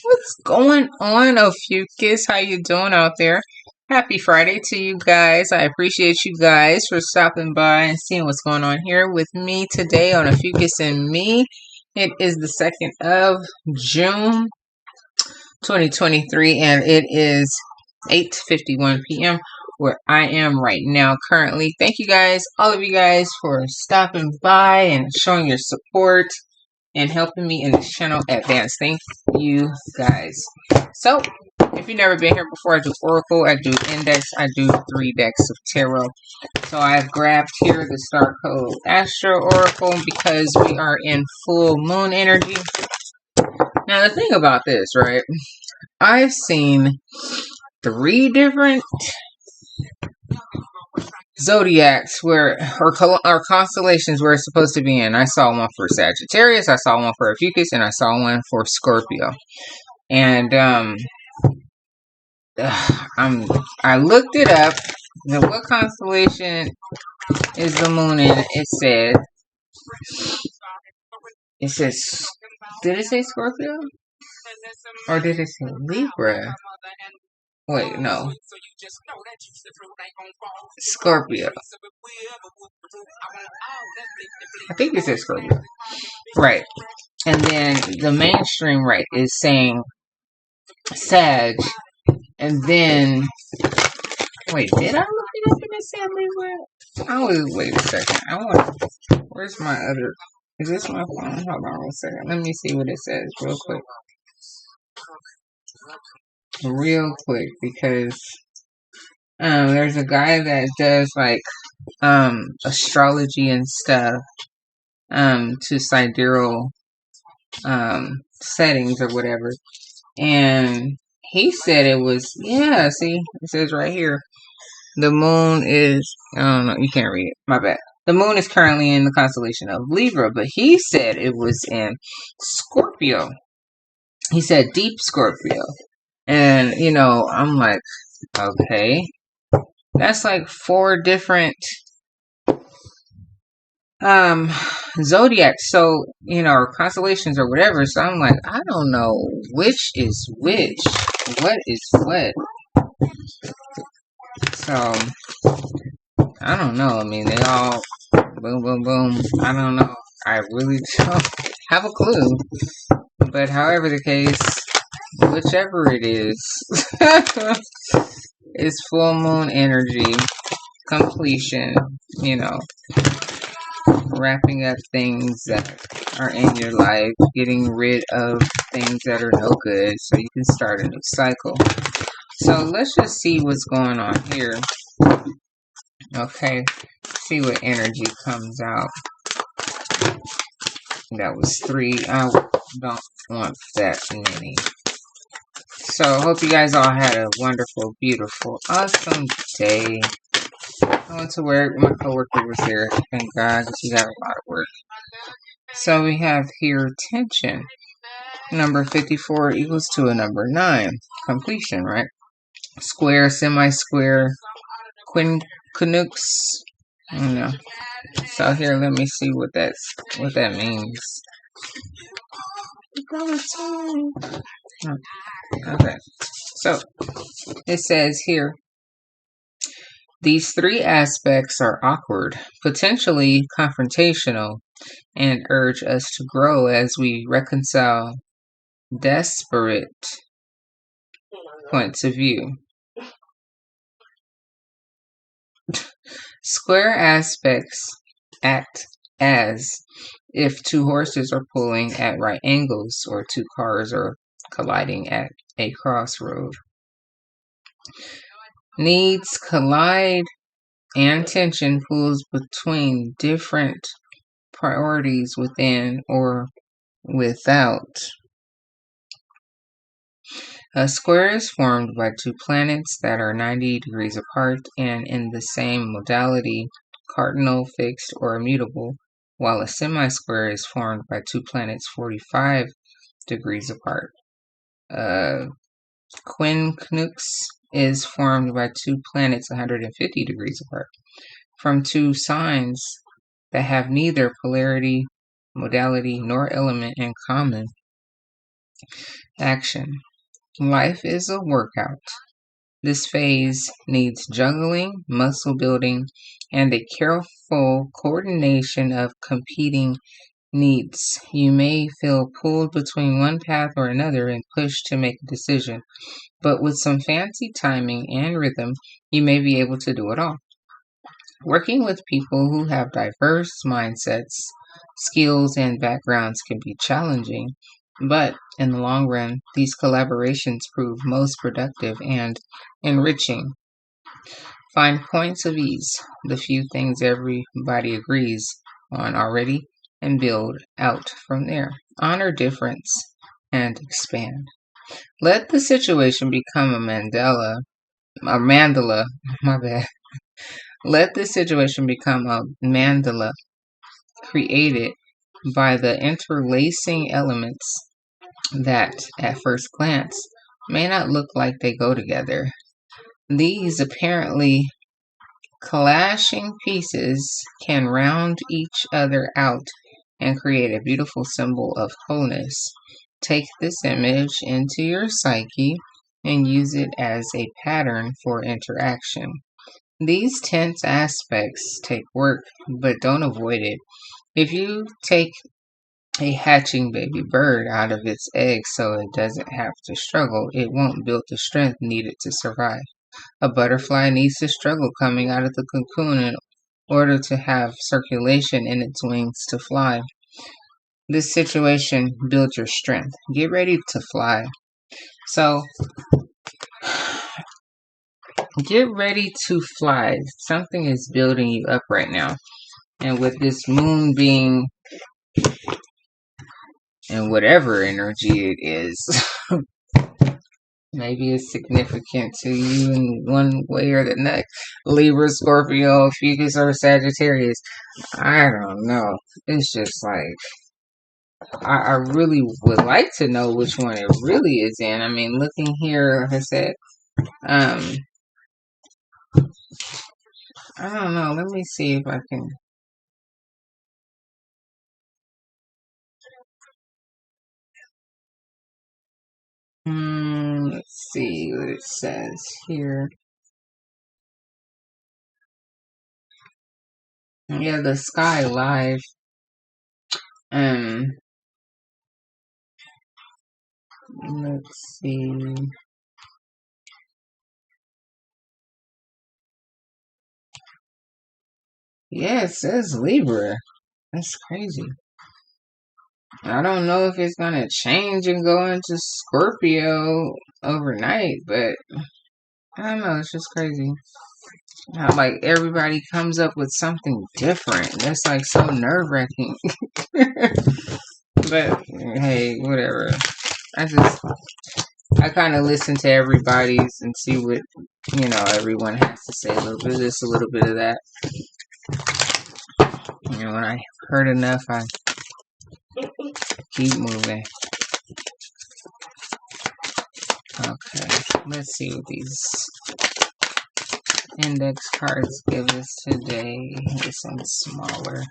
What's going on, Ophiuchus? How you doing out there? Happy Friday to you guys. I appreciate you guys for stopping by and seeing what's going on here with me today on Ophiuchus and Me. It is the 2nd of June, 2023, and it is 8:51 p.m. where I am right now currently. Thank you guys, all of you guys, for stopping by and showing your support and helping me in this channel advance. Thank you guys. So, if you've never been here before, I do Oracle, I do Index, I do 3 decks of Tarot. So I've grabbed here the Star Code Astro Oracle because we are in full moon energy. Now the thing about this, right? I've seen 3 different zodiacs or constellations where it's supposed to be in. I saw one for Sagittarius, I saw one for Ophiuchus, and I saw one for Scorpio. And I looked it up. What constellation is the moon in? It says, did it say Scorpio? Or did it say Libra? Wait, no. Scorpio. I think it says Scorpio. Right. And then the mainstream, right, is saying Sag. And then, wait, did I look it up and it said Libra? Wait a second. Where's my other, is this my phone? Hold on 1 second. Let me see what it says real quick. Because there's a guy that does like astrology and stuff to sidereal settings or whatever, and he said it was, yeah, see, it says right here, the moon is, I don't know, you can't read it, my bad. The moon is currently in the constellation of Libra, but he said it was in Scorpio. He said deep Scorpio. And, you know, I'm like, okay, that's like 4 different zodiacs, so, you know, or constellations or whatever. So I'm like, I don't know which is which, what is what. So I don't know. I mean, they all boom, boom, boom. I don't know. I really don't have a clue. But however the case, whichever it is, it's full moon energy, completion, you know, wrapping up things that are in your life, getting rid of things that are no good so you can start a new cycle. So let's just see what's going on here. Okay, see what energy comes out. That was 3. I don't want that many. So hope you guys all had a wonderful, beautiful, awesome day. I went to work. My coworker was there. Thank God, she got a lot of work. So we have here tension. Number 54 equals to a number 9. Completion, right? Square, semi-square, quincunx. I don't know. So here, let me see what that means. Okay. So it says here, these 3 aspects are awkward, potentially confrontational, and urge us to grow as we reconcile disparate points of view. Square aspects act as if 2 horses are pulling at right angles or 2 cars are colliding at a crossroad. Needs collide and tension pulls between different priorities within or without. A square is formed by 2 planets that are 90 degrees apart and in the same modality, cardinal, fixed, or immutable, while a semi-square is formed by 2 planets 45 degrees apart. Quincunx is formed by 2 planets 150 degrees apart, from 2 signs that have neither polarity, modality, nor element in common. Action. Life is a workout. This phase needs juggling, muscle building, and a careful coordination of competing needs. You may feel pulled between one path or another and pushed to make a decision, but with some fancy timing and rhythm, you may be able to do it all. Working with people who have diverse mindsets, skills, and backgrounds can be challenging, but in the long run, these collaborations prove most productive and enriching. Find points of ease, the few things everybody agrees on already, and build out from there. Honor difference and expand. Let the situation become a mandala, my bad. Let the situation become a mandala created by the interlacing elements that, at first glance, may not look like they go together. These apparently clashing pieces can round each other out and create a beautiful symbol of wholeness. Take this image into your psyche and use it as a pattern for interaction. These tense aspects take work, but don't avoid it. If you take a hatching baby bird out of its egg so it doesn't have to struggle, it won't build the strength needed to survive. A butterfly needs to struggle coming out of the cocoon in order to have circulation in its wings to fly. This situation builds your strength. Get ready to fly. So, get ready to fly. Something is building you up right now. And with this moon being in whatever energy it is, maybe it's significant to you in one way or the next. Libra, Scorpio, Ophiuchus, or Sagittarius. I don't know. It's just like, I really would like to know which one it really is in. I mean, looking here, like I said, I don't know. Let me see if I can. Let's see what it says here. Yeah, the Sky Live. Um, let's see. Yeah, it says Libra. That's crazy. I don't know if it's gonna change and go into Scorpio overnight, but I don't know. It's just crazy how like everybody comes up with something different. That's like so nerve wracking. But hey, whatever. I kind of listen to everybody's and see what everyone has to say. A little bit of this, a little bit of that. When I heard enough, I keep moving. Okay, let's see what these index cards give us today. This one's smaller.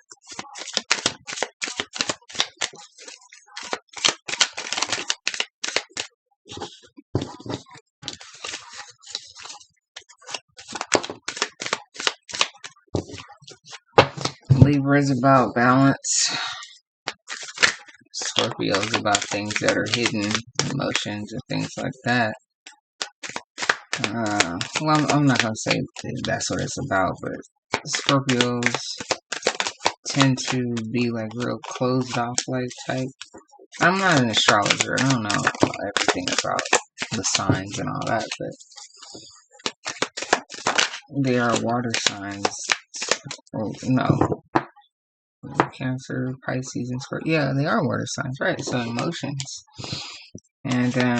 Libra is about balance. Scorpio is about things that are hidden, emotions and things like that. Well, I'm not going to say that's what it's about, but Scorpios tend to be like real closed off like type. I'm not an astrologer. I don't know everything about the signs and all that, but they are water signs. Oh, no. Cancer, Pisces, and Scorpio. Yeah, they are water signs, right? So emotions. And I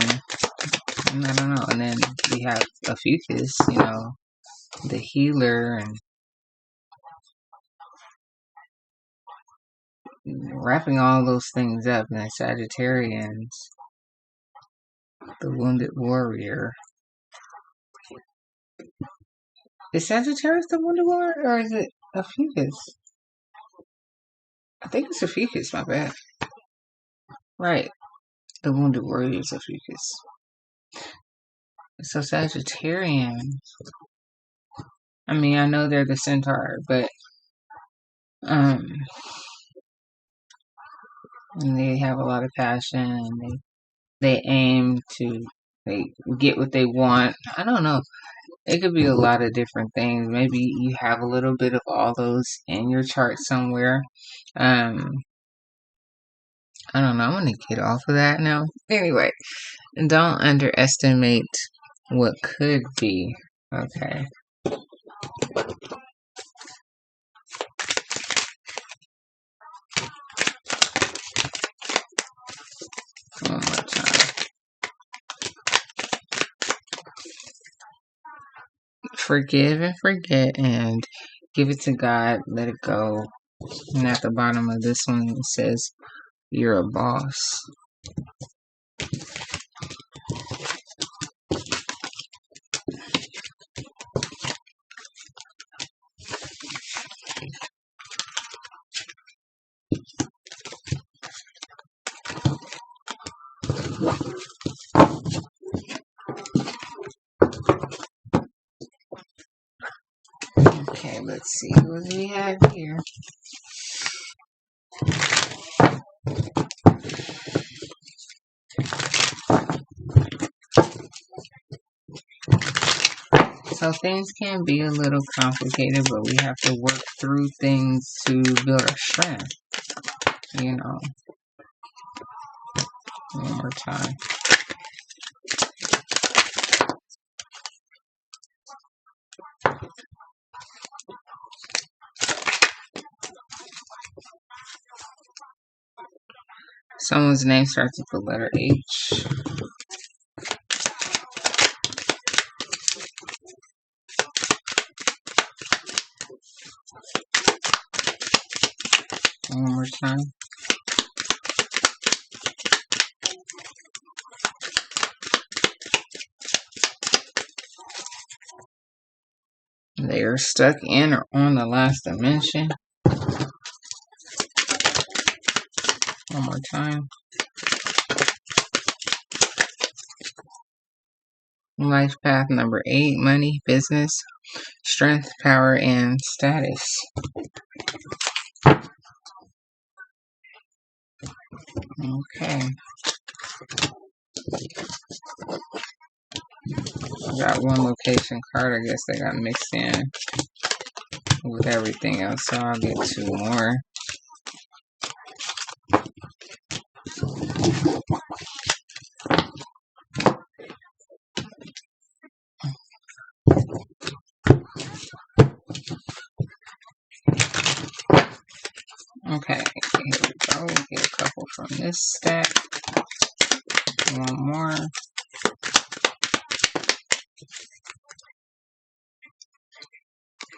don't know. And then we have Ophiuchus, the healer, and wrapping all those things up. And then Sagittarians, the wounded warrior. Is Sagittarius the wounded warrior, or is it Ophiuchus? I think it's Ophiuchus, my bad. Right. The Wounded Warriors Ophiuchus. So Sagittarian. I mean, I know they're the Centaur, but they have a lot of passion. They aim to get what they want. I don't know. It could be a lot of different things. Maybe you have a little bit of all those in your chart somewhere. I don't know. I'm going to get off of that now. Anyway, don't underestimate what could be. Okay. One more time. Forgive and forget and give it to God. Let it go. And at the bottom of this one, it says, you're a boss. Okay, let's see what we have here. So things can be a little complicated, but we have to work through things to build our strength. You know. One more time. Someone's name starts with the letter H. One more time. They are stuck in or on the last dimension. One more time. Life path number 8, money, business, strength, power, and status. Okay. I got one location card. I guess they got mixed in with everything else, so I'll get 2 more. Okay, here we go. Get a couple from this stack. One more.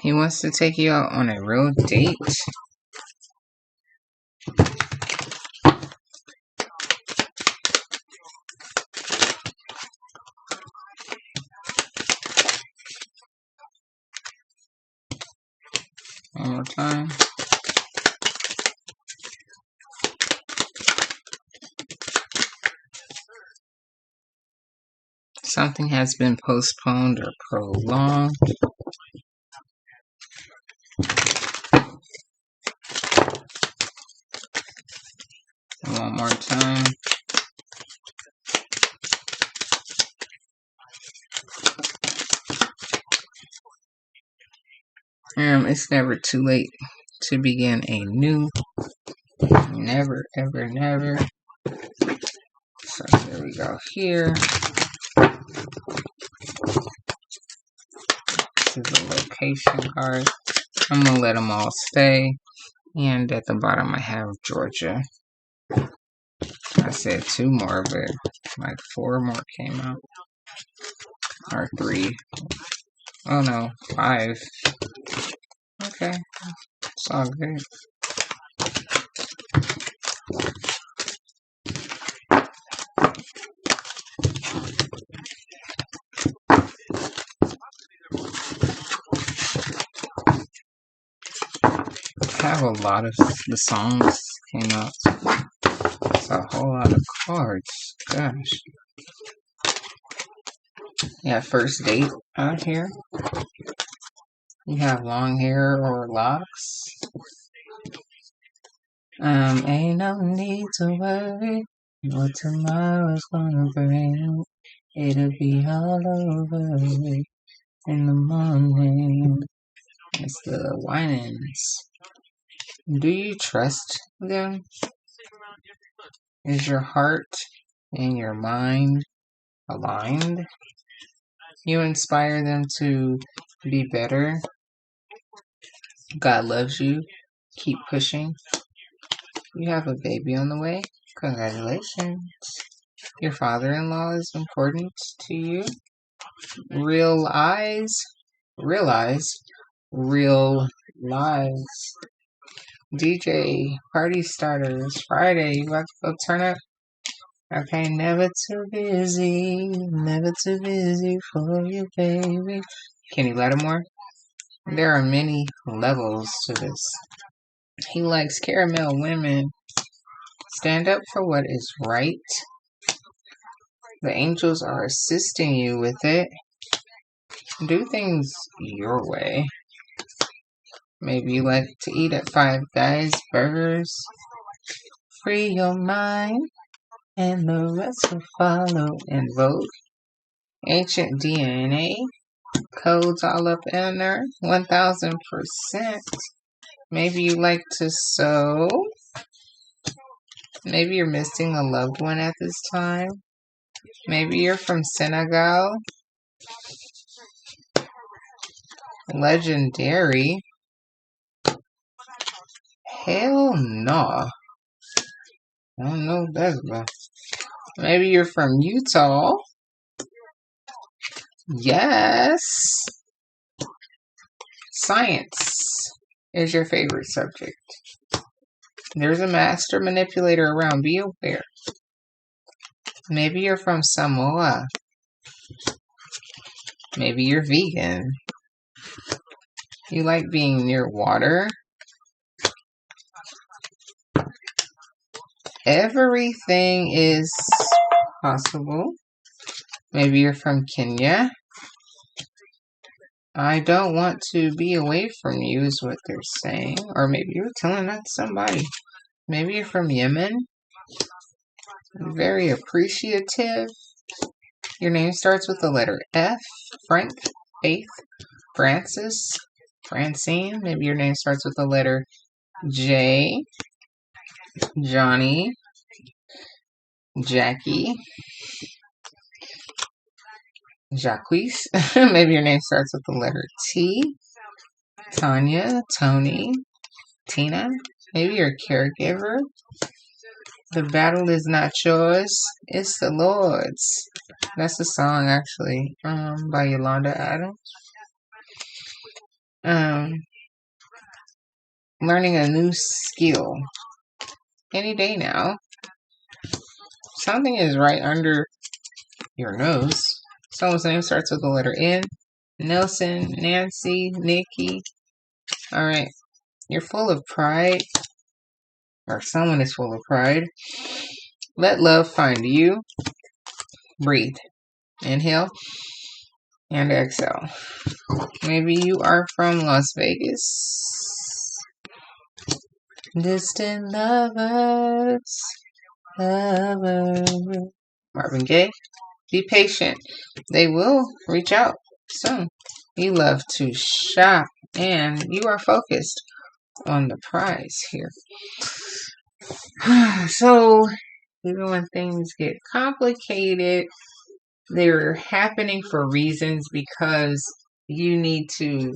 He wants to take you out on a real date. One more time. Something has been postponed or prolonged. One more time. It's never too late to begin anew. Never, ever, never. So here we go here. This is a location card. I'm going to let them all stay. And at the bottom I have Georgia. I said 2 more, but like 4 more came out. Or 3. Oh no, 5. Okay, it's all good. I have a lot of the songs came out. It's a whole lot of cards. Gosh. Yeah, first date out here. You have long hair or locks. Ain't no need to worry what tomorrow's gonna bring. It'll be all over in the morning. It's the Winans. Do you trust them? Is your heart and your mind aligned? You inspire them to be better. God loves you. Keep pushing. You have a baby on the way. Congratulations. Your father-in-law is important to you. Realize, real lies. DJ, party starters, Friday, you about to go turn up? Okay, never too busy for you, baby. Can you let him more? There are many levels to this. He likes caramel women. Stand up for what is right. The angels are assisting you with it. Do things your way. Maybe you like to eat at Five Guys burgers. Free your mind, and the rest will follow and vote. Ancient DNA. Codes all up in there. 1000%. Maybe you like to sew. Maybe you're missing a loved one at this time. Maybe you're from Senegal. Legendary. Hell no. I don't know what that's about. Maybe you're from Utah. Yes. Science is your favorite subject. There's a master manipulator around. Be aware. Maybe you're from Samoa. Maybe you're vegan. You like being near water. Everything is possible. Maybe you're from Kenya. I don't want to be away from you is what they're saying. Or maybe you're telling that to somebody. Maybe you're from Yemen. Very appreciative. Your name starts with the letter F. Frank, Faith, Francis, Francine. Maybe your name starts with the letter J. Johnny, Jackie, Jacques. Maybe your name starts with the letter T. Tanya, Tony, Tina. Maybe you're a caregiver. The battle is not yours, it's the Lord's. That's a song actually, by Yolanda Adams. Learning a new skill. Any day now. Something is right under your nose. Someone's name starts with the letter N. Nelson, Nancy, Nikki. Alright. You're full of pride. Or someone is full of pride. Let love find you. Breathe. Inhale. And exhale. Maybe you are from Las Vegas. Distant lovers. Marvin Gaye. Be patient. They will reach out soon. You love to shop and you are focused on the prize here. So, even when things get complicated, they're happening for reasons because you need to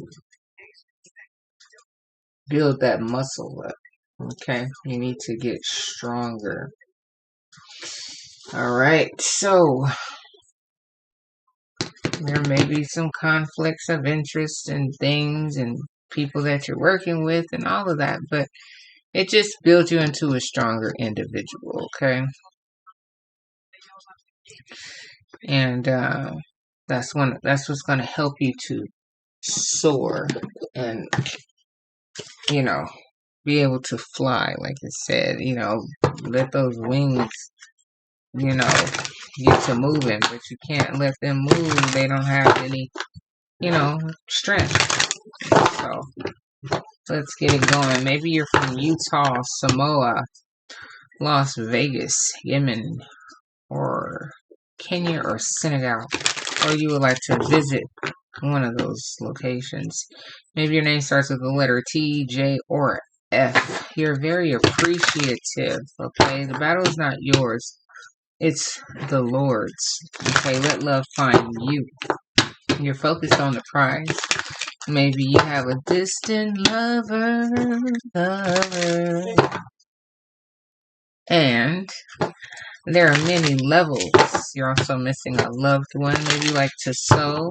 build that muscle up. Okay, you need to get stronger. All right, so there may be some conflicts of interest and things and people that you're working with and all of that, but it just builds you into a stronger individual, okay? And that's what's going to help you to soar and, you know, be able to fly, like it said, you know, let those wings you know, get to moving, but you can't let them move. They don't have any, you know, strength. So let's get it going. Maybe you're from Utah, Samoa, Las Vegas, Yemen, or Kenya or Senegal, or you would like to visit one of those locations. Maybe your name starts with the letter T, J, or F. You're very appreciative, okay? The battle is not yours. It's the Lord's. Okay, let love find you. You're focused on the prize. Maybe you have a distant lover. And there are many levels. You're also missing a loved one. Maybe you like to sew.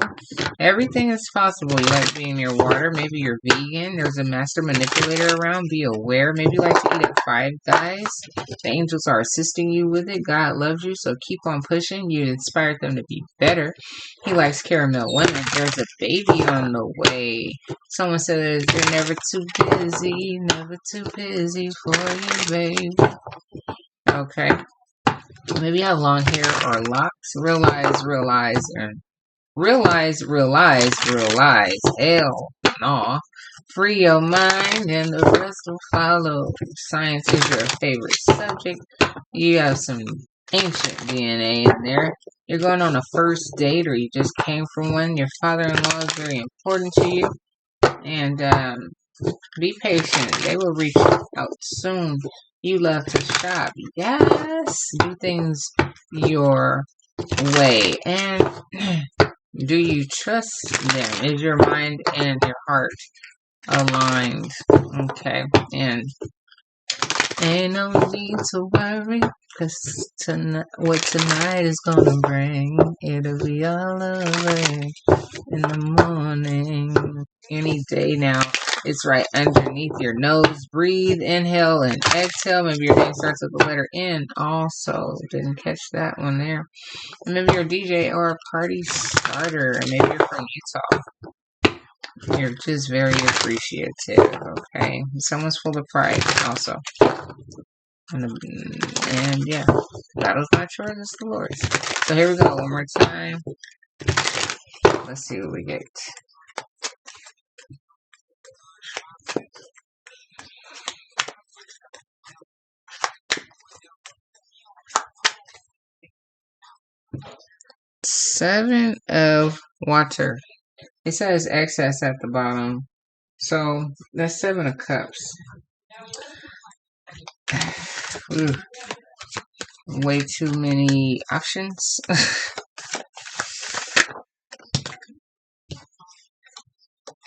Everything is possible. You like being near water. Maybe you're vegan. There's a master manipulator around. Be aware. Maybe you like to eat at Five Guys. The angels are assisting you with it. God loves you, so keep on pushing. You inspired them to be better. He likes caramel women. There's a baby on the way. Someone says you're never too busy for you, babe. Okay. Maybe you have long hair or locks. Realize, hell no. Free your mind and the rest will follow. Science is your favorite subject. You have some ancient DNA in there. You're going on a first date or you just came from one. Your father-in-law is very important to you. And be patient. They will reach out soon. You love to shop. Yes. Do things your way. And do you trust them? Is your mind and your heart aligned? Okay. And ain't no need to worry, cause what tonight is gonna bring, it'll be all over in the morning. Any day now. It's right underneath your nose. Breathe, inhale, and exhale. Maybe your name starts with the letter N also. Didn't catch that one there. Maybe you're a DJ or a party starter. Maybe you're from Utah. You're just very appreciative, okay? Someone's full of pride also. And yeah, battle's not yours, it's the Lord's. So here we go, one more time. Let's see what we get. Seven of water. It says excess at the bottom. So that's 7 of cups. Ooh, way too many options.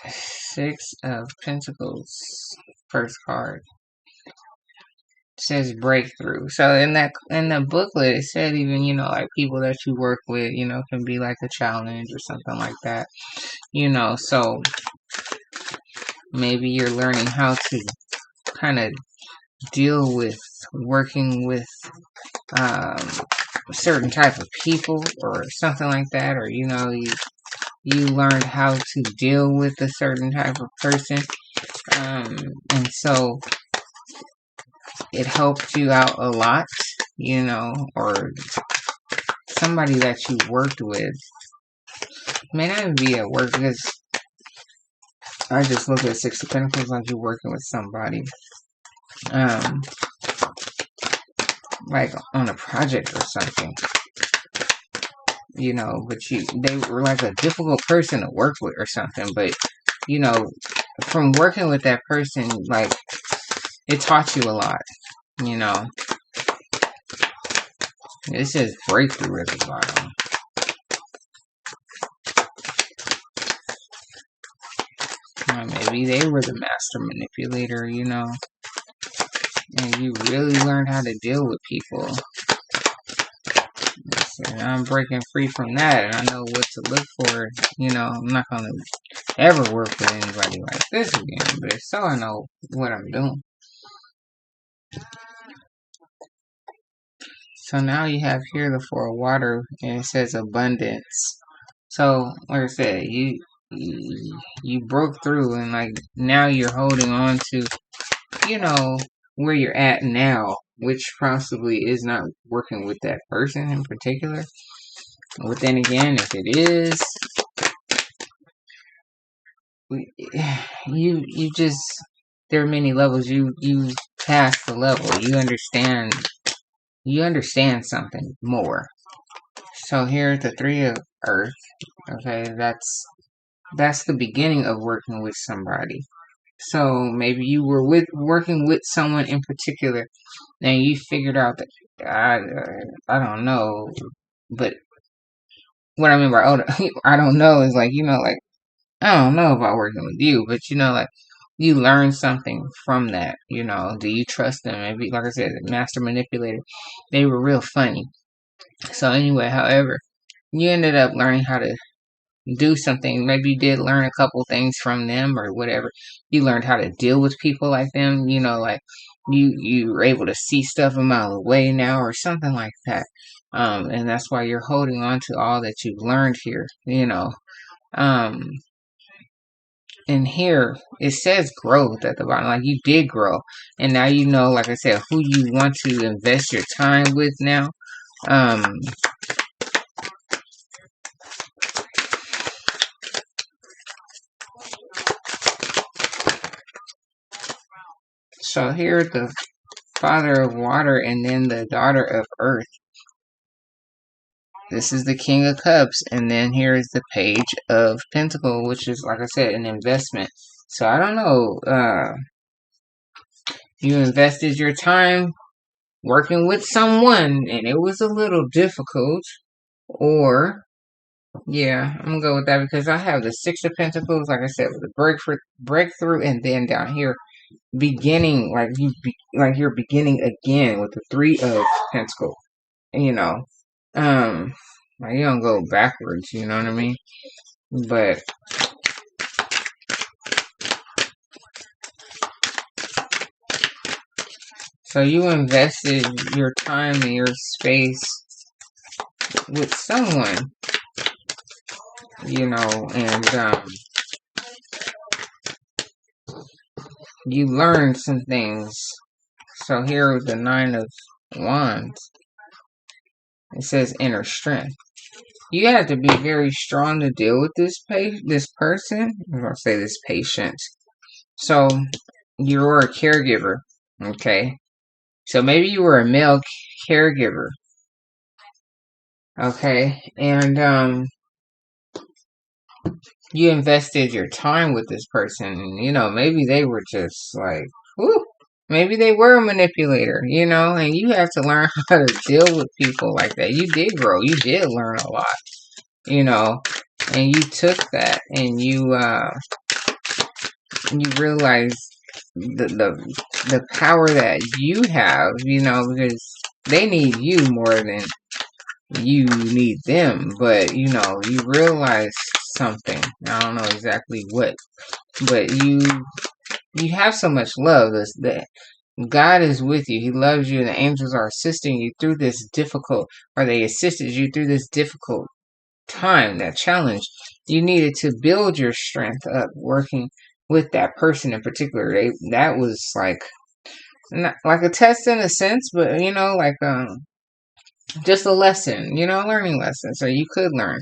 6 of pentacles. First card. It says breakthrough. So in the booklet it said even, you know, like people that you work with, you know, can be like a challenge or something like that. You know, so maybe you're learning how to kind of deal with working with a certain type of people or something like that, or you know, you learned how to deal with a certain type of person, and so it helped you out a lot, you know, or somebody that you worked with. May not even be at work, because I just look at 6 of Pentacles like you're working with somebody, like on a project or something, you know, but they were like a difficult person to work with or something, but you know, from working with that person, like, it taught you a lot, you know. It says breakthrough at the bottom. Maybe they were the master manipulator, you know, and you really learned how to deal with people. So I'm breaking free from that, and I know what to look for. You know, I'm not going to ever work with anybody like this again, but so I know what I'm doing. So now you have here the 4 of water, and it says abundance. So, like I said, you broke through, and like now you're holding on to, you know, where you're at now, which possibly is not working with that person in particular. But then again, if it is, you just, there are many levels. You pass the level. You understand something more. So here's the Three of Earth. Okay, that's the beginning of working with somebody. So maybe you were working with someone in particular, and you figured out that I don't know, but what I mean by I don't know is like, like, I don't know about working with you, but like, you learn something from that. Do you trust them? Maybe, like I said, the master manipulator, they were real funny. So anyway, however, you ended up learning how to do something. Maybe you did learn a couple things from them or whatever. You learned how to deal with people like them. Like you were able to see stuff a mile away now or something like that. And that's why you're holding on to all that you've learned here. Um, and here it says growth at the bottom, like you did grow, and now like I said, who you want to invest your time with now. So here the Father of Water and then the Daughter of Earth. This is the King of Cups, and then here is the Page of Pentacles, which is, like I said, an investment. So I don't know, you invested your time working with someone and it was a little difficult, or yeah, I'm gonna go with that because I have the Six of Pentacles, like I said, with the breakthrough, and then down here beginning, like you're beginning again with the Three of Pentacles. Like you don't go backwards, you know what I mean? But so you invested your time and your space with someone, and you learned some things. So here with the Nine of Wands, it says inner strength. You have to be very strong to deal with this person. I'm gonna say this patient. So you're a caregiver, okay? So maybe you were a male caregiver, okay? And you invested your time with this person, and maybe they were just like, whew, maybe they were a manipulator, and you have to learn how to deal with people like that. You did grow, you did learn a lot, and you took that and you realize the power that you have, because they need you more than you need them, but you realize something. I don't know exactly what, but you have so much love. That God is with you. He loves you, and the angels are assisting you through this difficult, or they assisted you through this difficult time, that challenge. You needed to build your strength up working with that person in particular. That was like, not like a test in a sense, but like just a lesson, learning lesson. So you could learn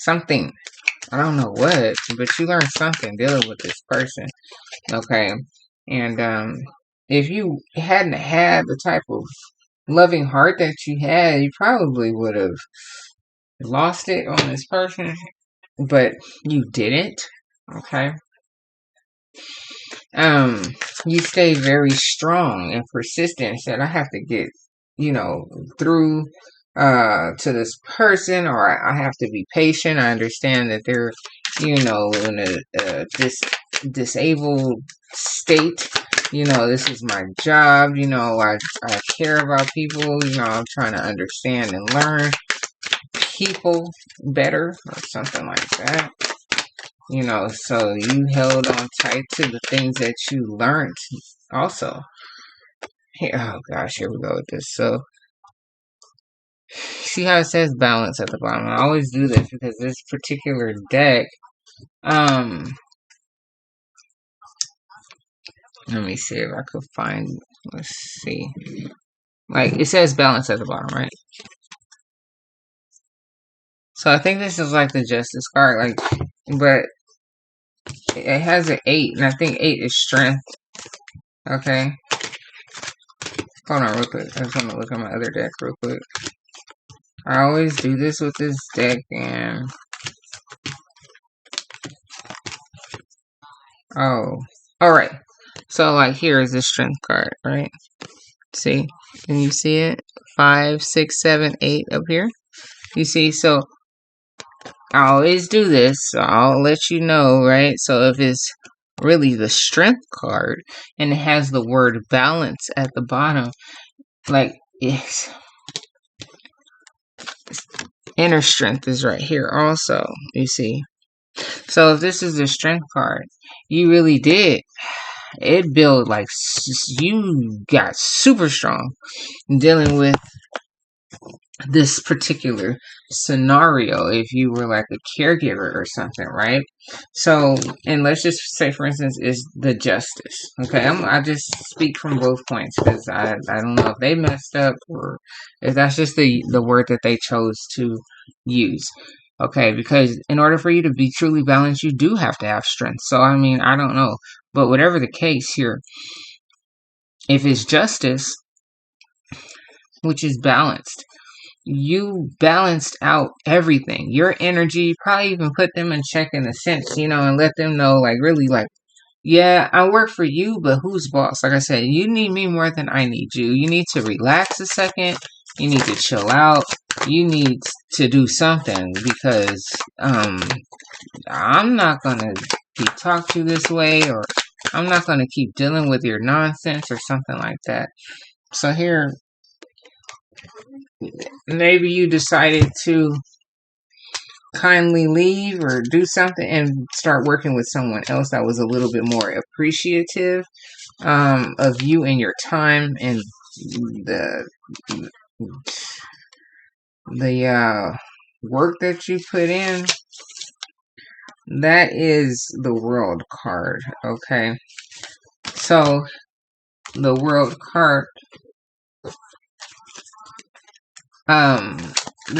something. I don't know what, but you learned something dealing with this person. Okay. And if you hadn't had the type of loving heart that you had, you probably would have lost it on this person, but you didn't. Okay. You stay very strong and persistent. Said, I have to get, through to this person, or I have to be patient. I understand that they're, in a disabled state. This is my job. I care about people. I'm trying to understand and learn people better, or something like that. So you held on tight to the things that you learned also. Oh gosh, here we go with this. So see how it says balance at the bottom. I always do this because this particular deck, let me see if I could find Let's see. Like, it says balance at the bottom, right? So I think this is like the justice card, like, but it has an 8, and I think 8 is strength. Okay. Hold on real quick. I just want to look at my other deck real quick. I always do this with this deck, and oh, all right. So like here is the strength card, right? See, can you see it? 5, 6, 7, 8 up here. You see, so I always do this. So I'll let you know, right? So if it's really the strength card and it has the word balance at the bottom, like it's inner strength is right here also, you see. So if this is the strength card, you really did. It built like you got super strong dealing with this particular scenario if you were like a caregiver or something, right? So, and let's just say, for instance, is the justice. Okay, I just speak from both points because I don't know if they messed up or if that's just the word that they chose to use. Okay, because in order for you to be truly balanced, you do have to have strength. So, I mean, I don't know, but whatever the case here, if it's justice, which is balanced, you balanced out everything. Your energy, probably even put them in check in a sense, and let them know, like, really, like, yeah, I work for you, but who's boss? Like I said, you need me more than I need you. You need to relax a second. You need to chill out. You need to do something because I'm not going to keep talking to you this way, or I'm not going to keep dealing with your nonsense or something like that. So here, maybe you decided to kindly leave or do something and start working with someone else that was a little bit more appreciative of you and your time and the work that you put in. That is the world card. Okay, so the world card,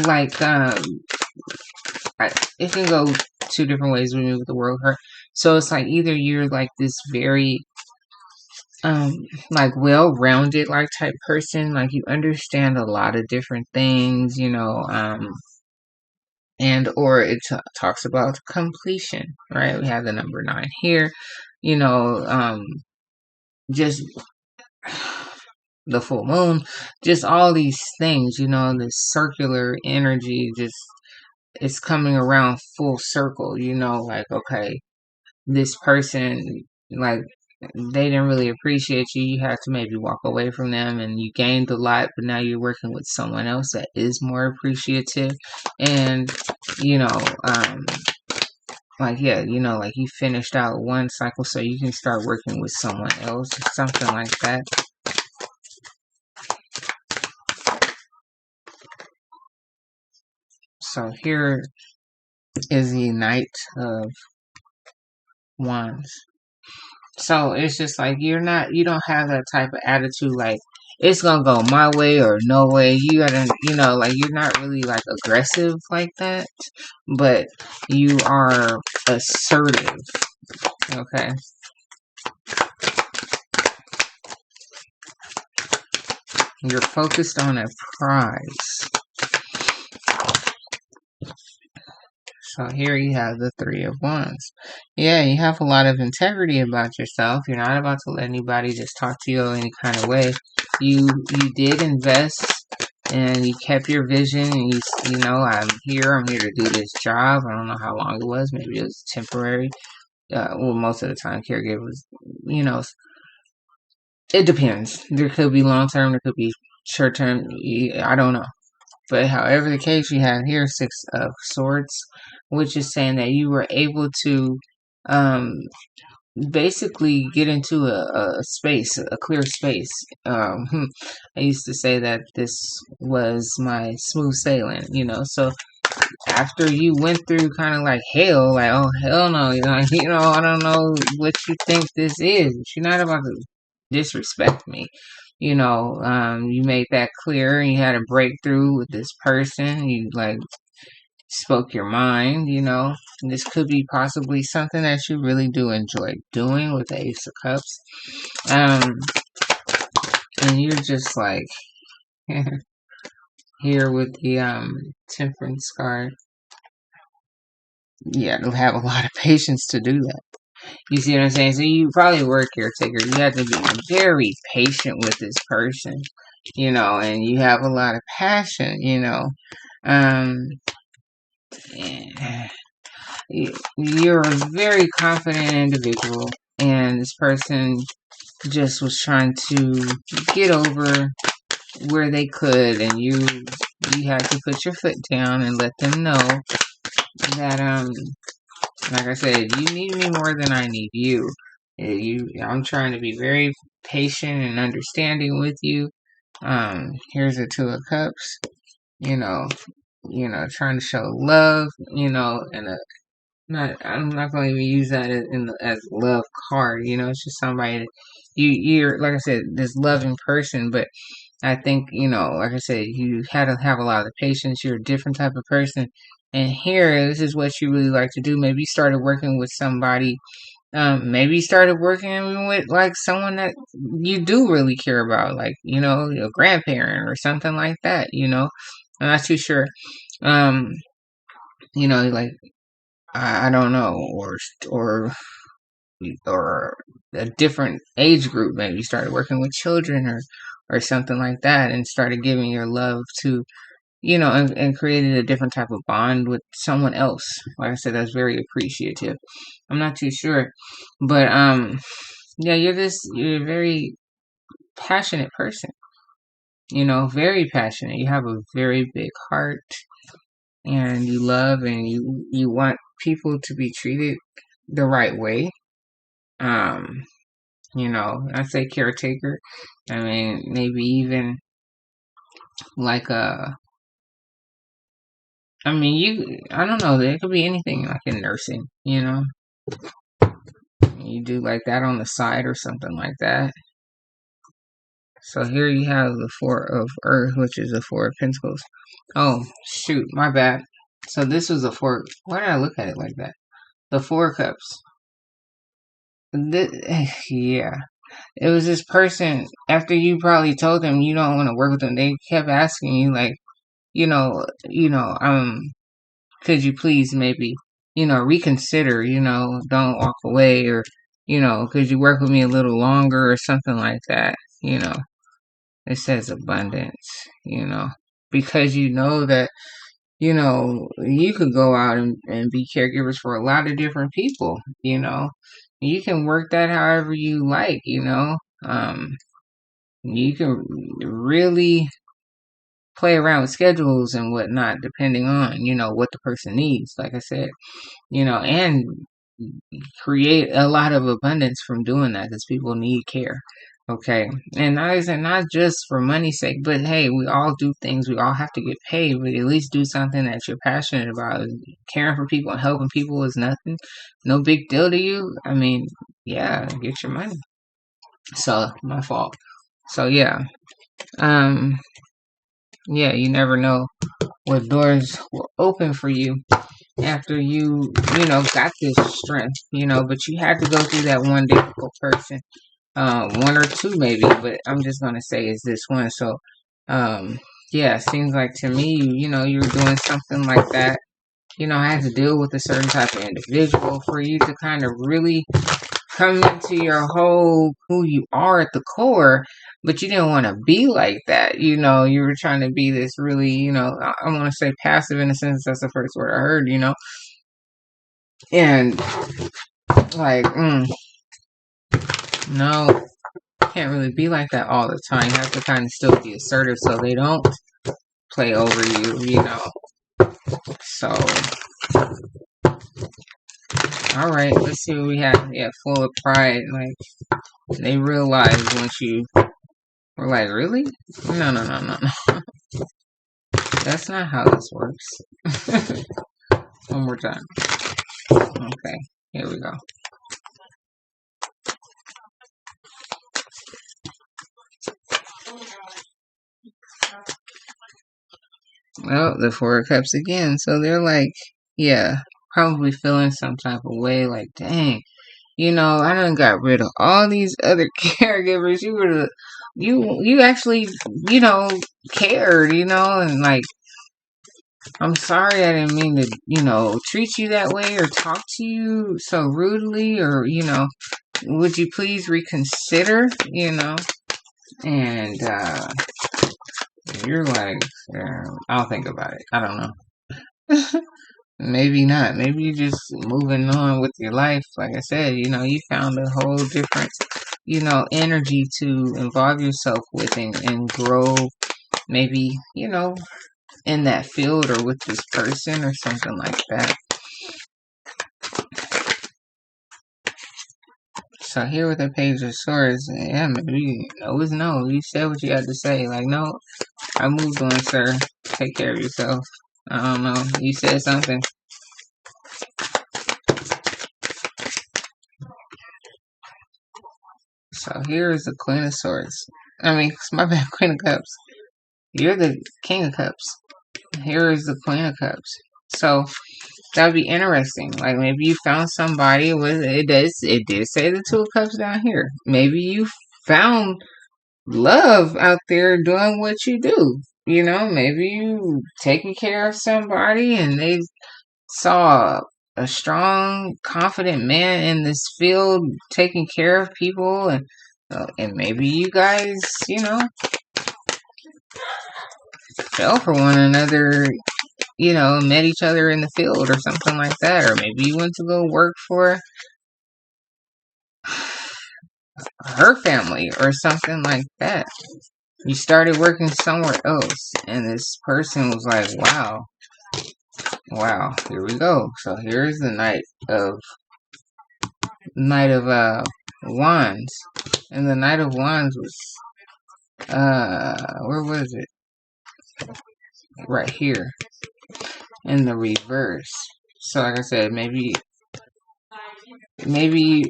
like it can go two different ways when you move the world card. So it's like either you're like this very like well-rounded like type person, like you understand a lot of different things, and or it talks about completion, right? We have the number 9 here, just the full moon, just all these things, this circular energy, just it's coming around full circle, like, okay, this person, like, they didn't really appreciate you. You had to maybe walk away from them and you gained a lot, but now you're working with someone else that is more appreciative. And, like, yeah, like you finished out one cycle, so you can start working with someone else or something like that. So here is the Knight of Wands. So it's just like you don't have that type of attitude like it's gonna go my way or no way. You gotta, like you're not really like aggressive like that, but you are assertive. Okay. You're focused on a prize. So here you have the 3 of Wands. Yeah, you have a lot of integrity about yourself. You're not about to let anybody just talk to you any kind of way. You did invest and you kept your vision. And I'm here to do this job. I don't know how long it was. Maybe it was temporary. Well, most of the time, caregivers, it depends. There could be long term. There could be short term. I don't know. But however the case, you have here 6 of Swords, which is saying that you were able to basically get into a space, a clear space. I used to say that this was my smooth sailing, so after you went through kind of like hell, like, oh, hell no, I don't know what you think this is. You're not about to disrespect me. You know, you made that clear, and you had a breakthrough with this person. You like spoke your mind, you know. And this could be possibly something that you really do enjoy doing with the Ace of Cups. Um, and you're just like here with the Temperance card. You have to have a lot of patience to do that. You see what I'm saying? So you probably were a caretaker. You have to be very patient with this person, you know, and you have a lot of passion, you know. Um, you're a very confident individual, and this person just was trying to get over where they could, and you had to put your foot down and let them know that like I said, you need me more than I need you. I'm trying to be very patient and understanding with you. Here's a Two of Cups. You know, trying to show love. You know, and I'm not going to even use that as love card. You know, it's just somebody that you're like I said, this loving person. But I think, you know, like I said, you had to have a lot of patience. You're a different type of person. And here, this is what you really like to do. Maybe you started working with somebody. Maybe you started working with like someone that you do really care about, like, you know, your grandparent or something like that, you know. I'm not too sure. Um, you know, like I don't know, or or a different age group. Maybe you started working with children or something like that, and started giving your love to, you know, and created a different type of bond with someone else. Like I said, that's very appreciative. I'm not too sure, but yeah, you're a very passionate person. You know, very passionate. You have a very big heart, and you love, and you want people to be treated the right way. Um, you know, I say caretaker. I mean, maybe even like I mean, I don't know, there could be anything like in nursing, you know? You do like that on the side or something like that. So here you have the Four of Earth, which is the Four of Pentacles. Oh, shoot, my bad. So this was a four. Why did I look at it like that? The Four of Cups. Yeah. It was this person, after you probably told them you don't want to work with them, they kept asking you, like, could you please maybe, you know, reconsider, you know, don't walk away, or, you know, could you work with me a little longer or something like that, you know. It says abundance, you know, because you know that, you know, you could go out and be caregivers for a lot of different people, you know. You can work that however you like, you know. You can really play around with schedules and whatnot, depending on, you know, what the person needs, like I said, you know, and create a lot of abundance from doing that, because people need care. Okay. And not just for money's sake, but hey, we all do things. We all have to get paid, but at least do something that you're passionate about. Caring for people and helping people is nothing, no big deal to you. I mean, yeah, get your money. So, my fault. So, yeah. Um, yeah, you never know what doors will open for you after you know, got this strength, you know, but you had to go through that one difficult person. One or two maybe, but I'm just gonna say is this one. So, yeah, it seems like to me, you know, you're doing something like that. You know, I had to deal with a certain type of individual for you to kind of really come into your whole who you are at the core, but you didn't want to be like that. You know, you were trying to be this really, you know, I want to say passive in a sense. That's the first word I heard, you know, and like, no, can't really be like that all the time. You have to kind of still be assertive so they don't play over you, you know. So, all right, let's see what we have. Yeah, full of pride. Like, they realize once you were like, really? No, no, no, no, no. That's not how this works. One more time. Okay, here we go. Well, the Four of Cups again. So they're like, yeah, probably feeling some type of way. Like, dang, I done got rid of all these other caregivers. You actually, cared, and like, I'm sorry I didn't mean to, treat you that way or talk to you so rudely or, would you please reconsider, and you're like, I'll think about it. I don't know. Maybe not. Maybe you're just moving on with your life. Like I said, you found a whole different, energy to involve yourself with and grow maybe, in that field or with this person or something like that. So here with the Page of Swords, yeah, maybe no is no. You said what you had to say. Like, no, I moved on, sir. Take care of yourself. I don't know. You said something. So here is the Queen of Swords. I mean, it's my bad, Queen of Cups. You're the King of Cups. Here is the Queen of Cups. So that would be interesting. Like maybe you found somebody with it did say the Two of Cups down here. Maybe you found love out there doing what you do. Maybe you taking care of somebody and they saw a strong, confident man in this field taking care of people and maybe you guys, fell for one another, met each other in the field or something like that. Or maybe you went to go work for her family or something like that. You started working somewhere else and this person was like, wow, here we go. So here's the Knight of Wands. And the Knight of Wands was where was it? Right here. In the reverse. So like I said, maybe maybe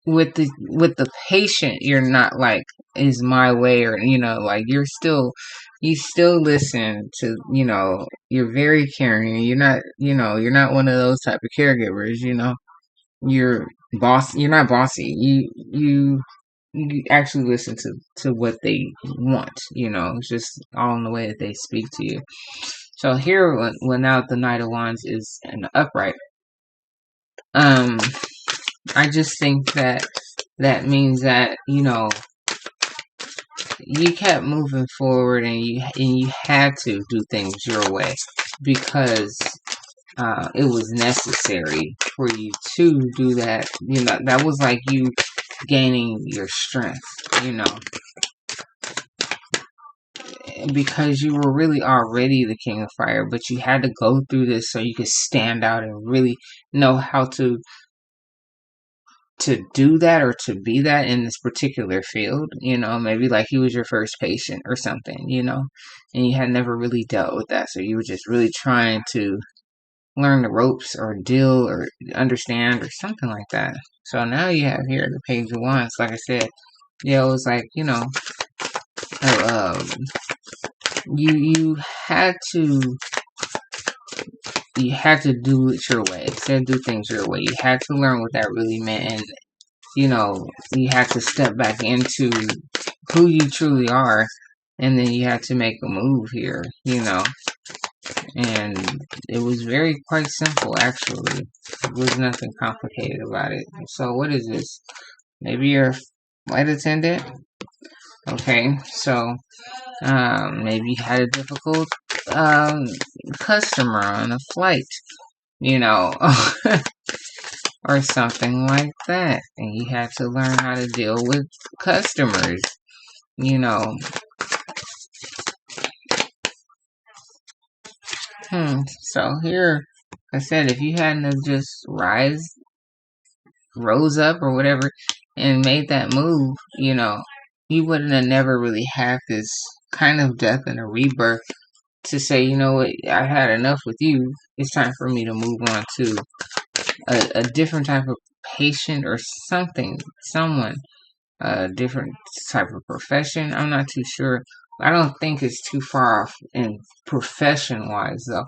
with the patient you're not like is my way or like you still listen to you're very caring. You're not one of those type of caregivers. You're you're not bossy. You actually listen to what they want. It's just all in the way that they speak to you. So here when now the Knight of Wands is an upright, I just think that means that you kept moving forward and you had to do things your way because it was necessary for you to do that. That was like you gaining your strength, because you were really already the King of Fire, but you had to go through this so you could stand out and really know how to do that or to be that in this particular field. Maybe like he was your first patient or something, and you had never really dealt with that, so you were just really trying to learn the ropes or deal or understand or something like that. So now you have here the Page of Wands. Like I said, it was like you had to do it your way. Instead of do things your way, you had to learn what that really meant, and you had to step back into who you truly are, and then you had to make a move here, and it was quite simple actually. There was nothing complicated about it. So what is this? Maybe you're a flight attendant? Okay, so maybe you had a difficult customer on a flight, or something like that, and you had to learn how to deal with customers, So here, I said, if you hadn't have just rose up or whatever and made that move, you wouldn't have never really had this kind of death and a rebirth to say, you know what, I had enough with you. It's time for me to move on to a different type of patient or someone. a different type of profession. I'm not too sure. I don't think it's too far off in profession wise though.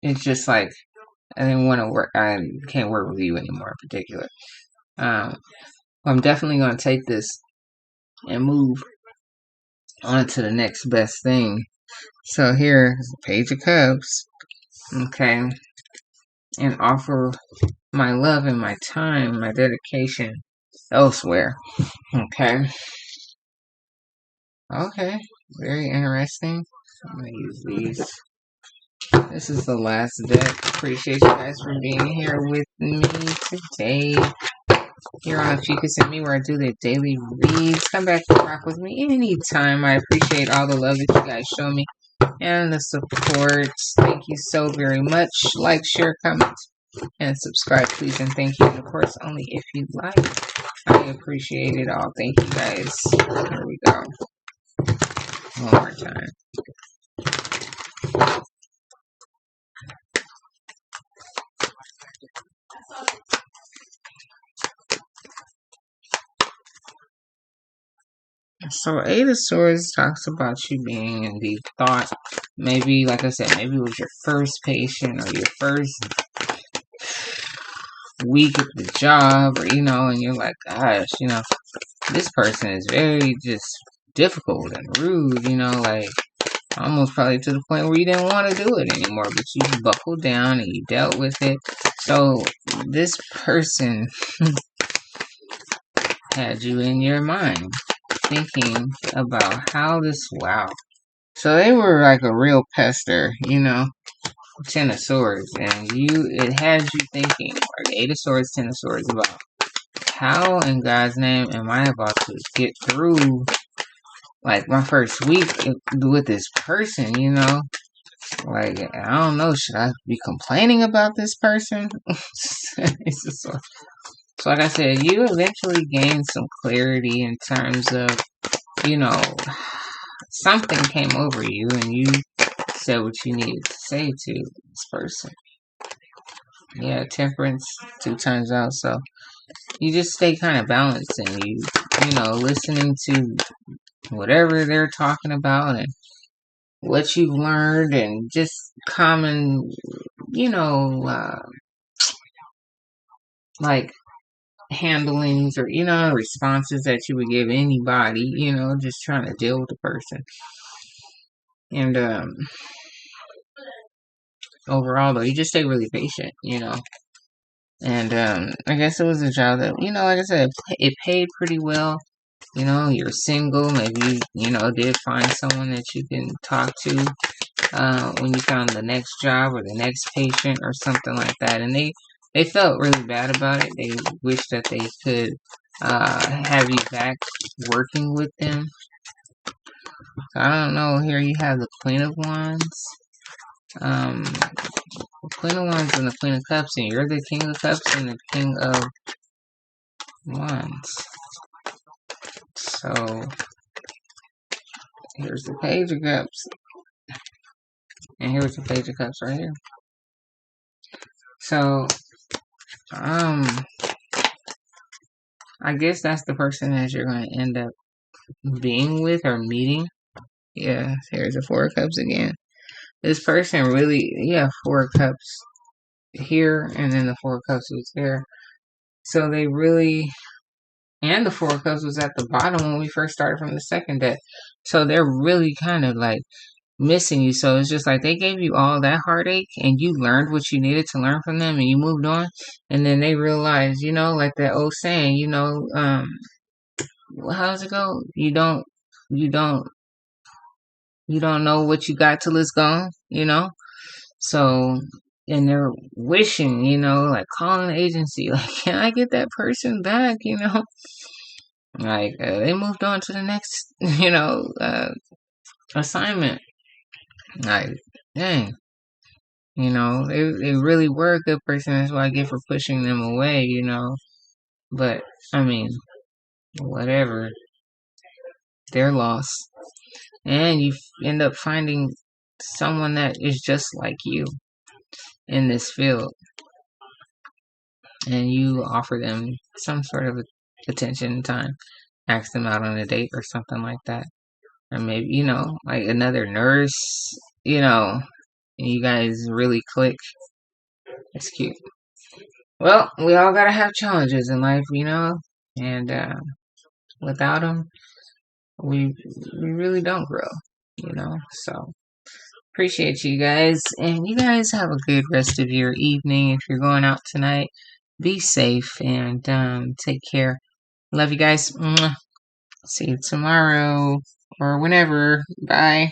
It's just like I didn't want to work. I can't work with you anymore in particular. I'm definitely going to take this and move on to the next best thing. So here is the Page of Cups. Okay. And offer my love and my time, my dedication elsewhere. Okay. Okay. Very interesting. I'm going to use these. This is the last deck. Appreciate you guys for being here with me today. Here on Ophiuchus and Me, where I do the daily reads. Come back and rock with me anytime. I appreciate all the love that you guys show me and the support. Thank you so very much. Like, share, comment, and subscribe, please. And thank you. And of course, only if you like. I appreciate it all. Thank you guys. Here we go. One more time. So Eight of Swords talks about you being in deep thought. Maybe, like I said, maybe it was your first patient or your first week at the job, or and you're like, gosh, this person is very just difficult and rude, like almost probably to the point where you didn't want to do it anymore, but you buckled down and you dealt with it. So this person had you in your mind thinking about how this, wow. So they were like a real pester, Ten of Swords, and it had you thinking, or the Eight of Swords, Ten of Swords, about how in God's name am I about to get through like my first week with this person, like I don't know, should I be complaining about this person? So like I said, you eventually gained some clarity in terms of, something came over you and you said what you needed to say to this person. Yeah, Temperance 2 times out. So you just stay kind of balanced and you listening to whatever they're talking about and what you've learned and just common, like handlings or, responses that you would give anybody, just trying to deal with the person. And overall, though, you just stay really patient, And I guess it was a job that, like I said, it paid pretty well. You're single. Maybe did find someone that you can talk to when you found the next job or the next patient or something like that. And they felt really bad about it. They wish that they could have you back working with them. So I don't know. Here you have the Queen of Wands. The Queen of Wands and the Queen of Cups, and you're the King of Cups and the King of Wands. So here's the Page of Cups, and here's the Page of Cups right here. So, I guess that's the person that you're going to end up being with or meeting. Yeah, here's the Four of Cups again. This person really, Four of Cups here, and then the Four of Cups was there. So they really, and the Four of Cups was at the bottom when we first started from the second deck. So they're really kind of like missing you. So it's just like they gave you all that heartache and you learned what you needed to learn from them and you moved on. And then they realized, like that old saying, how does it go? You don't know what you got till it's gone, So, and they're wishing, like calling an agency, like, can I get that person back, Like, they moved on to the next, assignment. Like, dang. They really were a good person. That's what I get for pushing them away, But, I mean, whatever. They're lost. And you end up finding someone that is just like you in this field. And you offer them some sort of attention and time. Ask them out on a date or something like that. Or maybe, you know, like another nurse, you know, and you guys really click. It's cute. Well, we all gotta have challenges in life, you know, and without them, we really don't grow, you know. So appreciate you guys, and you guys have a good rest of your evening. If you're going out tonight, be safe and take care. Love you guys. Mwah. See you tomorrow or whenever. Bye.